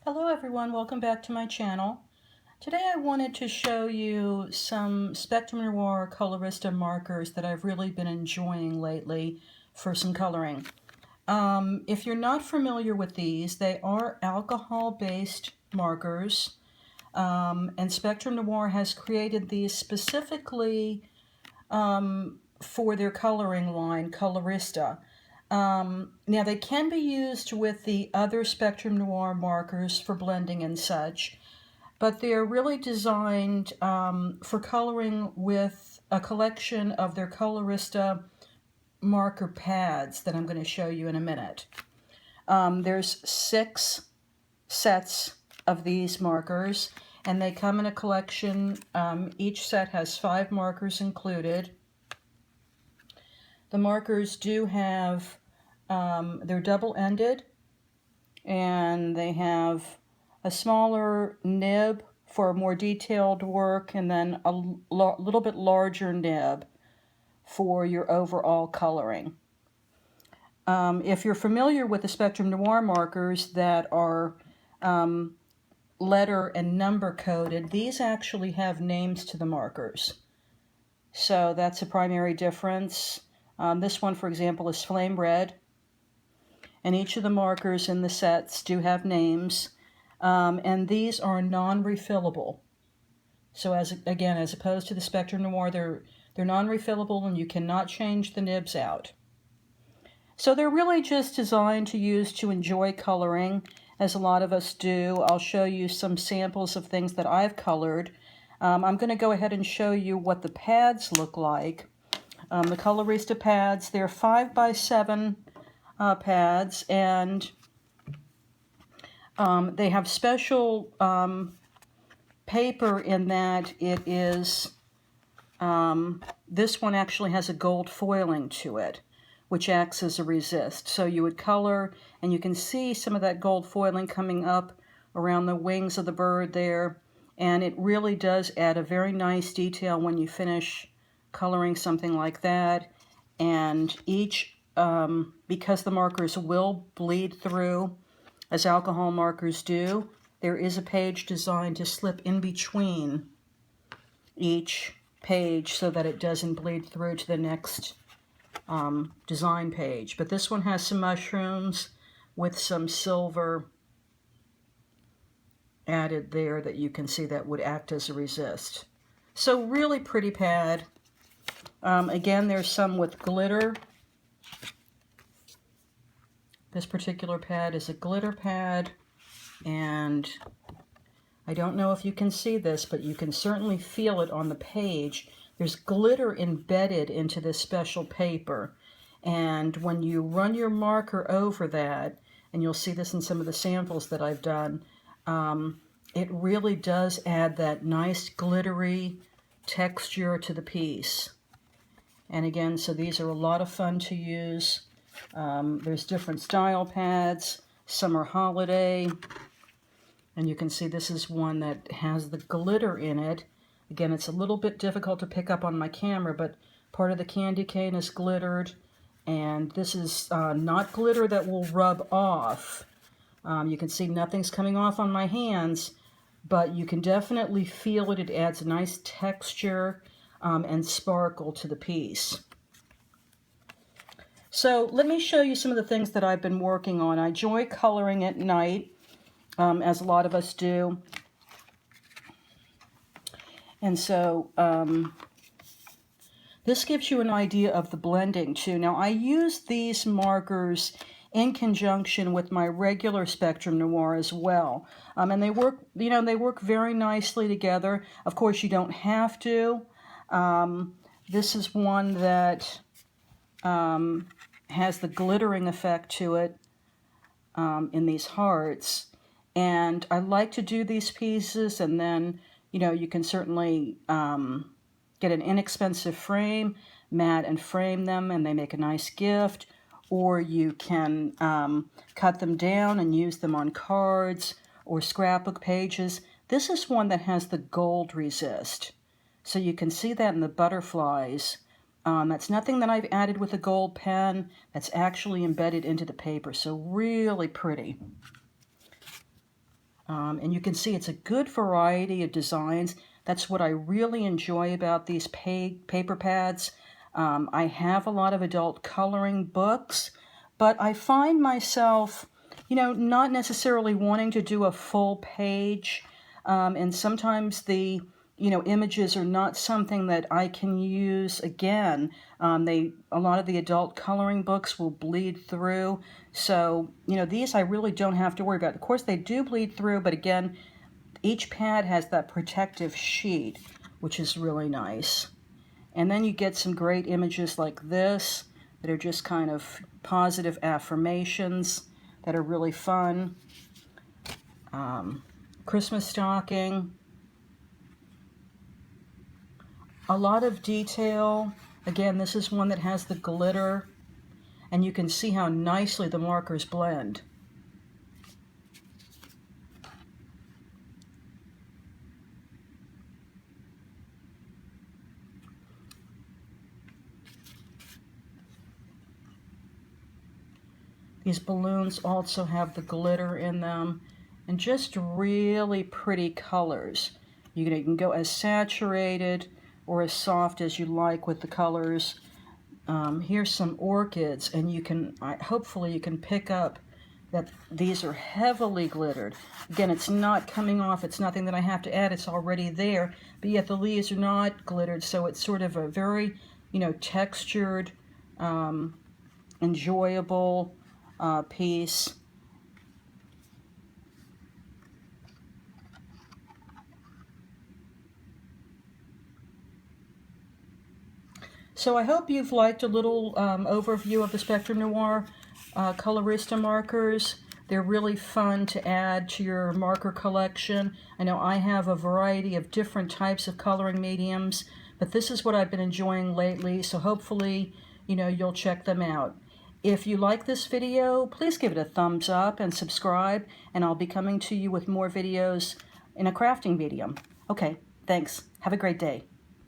Hello everyone, welcome back to my channel. Today I wanted to show you some Spectrum Noir Colorista markers that I've really been enjoying lately for some coloring. If you're not familiar with these, they are alcohol-based markers, and Spectrum Noir has created these specifically for their coloring line, Colorista. Now they can be used with the other Spectrum Noir markers for blending and such, but they're really designed for coloring with a collection of their Colorista marker pads that I'm going to show you in a minute. There's 6 sets of these markers, and they come in a collection. Each set has 5 markers included. The markers do have, they're double-ended, and they have a smaller nib for more detailed work, and then a little bit larger nib for your overall coloring. If you're familiar with the Spectrum Noir markers that are letter and number coded, these actually have names to the markers. So that's a primary difference. This one, for example, is Flame Red, and each of the markers in the sets do have names, and these are non-refillable. So as opposed to the Spectrum Noir, they're non-refillable and you cannot change the nibs out. So they're really just designed to use to enjoy coloring, as a lot of us do. I'll show you some samples of things that I've colored. I'm going to go ahead and show you what the pads look like. The Colorista pads, they're 5x7 pads, and they have special paper in that it is, this one actually has a gold foiling to it, which acts as a resist. So you would color, and you can see some of that gold foiling coming up around the wings of the bird there, and it really does add a very nice detail when you finish coloring something like that. And each, because the markers will bleed through, as alcohol markers do, there is a page designed to slip in between each page so that it doesn't bleed through to the next design page. But this one has some mushrooms with some silver added there that you can see that would act as a resist. So really pretty pad. Again, there's some with glitter. This particular pad is a glitter pad, and I don't know if you can see this, but you can certainly feel it on the page. There's glitter embedded into this special paper, and when you run your marker over that, and you'll see this in some of the samples that I've done, it really does add that nice glittery texture to the piece. And again, so these are a lot of fun to use. There's different style pads. Summer Holiday. And you can see this is one that has the glitter in it. Again, it's a little bit difficult to pick up on my camera, but part of the candy cane is glittered. And this is not glitter that will rub off. You can see nothing's coming off on my hands, but you can definitely feel it. It adds a nice texture and sparkle to the piece. So let me show you some of the things that I've been working on. I enjoy coloring at night, as a lot of us do. And so this gives you an idea of the blending too. Now I use these markers in conjunction with my regular Spectrum Noir as well. And they work, they work very nicely together. Of course, you don't have to. This is one that has the glittering effect to it in these hearts. And I like to do these pieces, and then, you can certainly get an inexpensive frame, mat and frame them, and they make a nice gift. Or you can cut them down and use them on cards or scrapbook pages. This is one that has the gold resist. So you can see that in the butterflies. That's nothing that I've added with a gold pen. That's actually embedded into the paper. So really pretty. And you can see it's a good variety of designs. That's what I really enjoy about these paper pads. I have a lot of adult coloring books, but I find myself, not necessarily wanting to do a full page. And sometimes the images are not something that I can use again. A lot of the adult coloring books will bleed through. So, these I really don't have to worry about. Of course, they do bleed through, but again, each pad has that protective sheet, which is really nice. And then you get some great images like this that are just kind of positive affirmations that are really fun. Christmas stocking. A lot of detail. Again, this is one that has the glitter, and you can see how nicely the markers blend. These balloons also have the glitter in them, and just really pretty colors. You can go as saturated or as soft as you like with the colors. Here's some orchids, and hopefully you can pick up that these are heavily glittered. Again, it's not coming off, it's nothing that I have to add, it's already there, but yet the leaves are not glittered, so it's sort of a very, textured, enjoyable piece. So I hope you've liked a little overview of the Spectrum Noir Colorista markers. They're really fun to add to your marker collection. I know I have a variety of different types of coloring mediums, but this is what I've been enjoying lately, so hopefully, you'll check them out. If you like this video, please give it a thumbs up and subscribe, and I'll be coming to you with more videos in a crafting medium. Okay, thanks. Have a great day.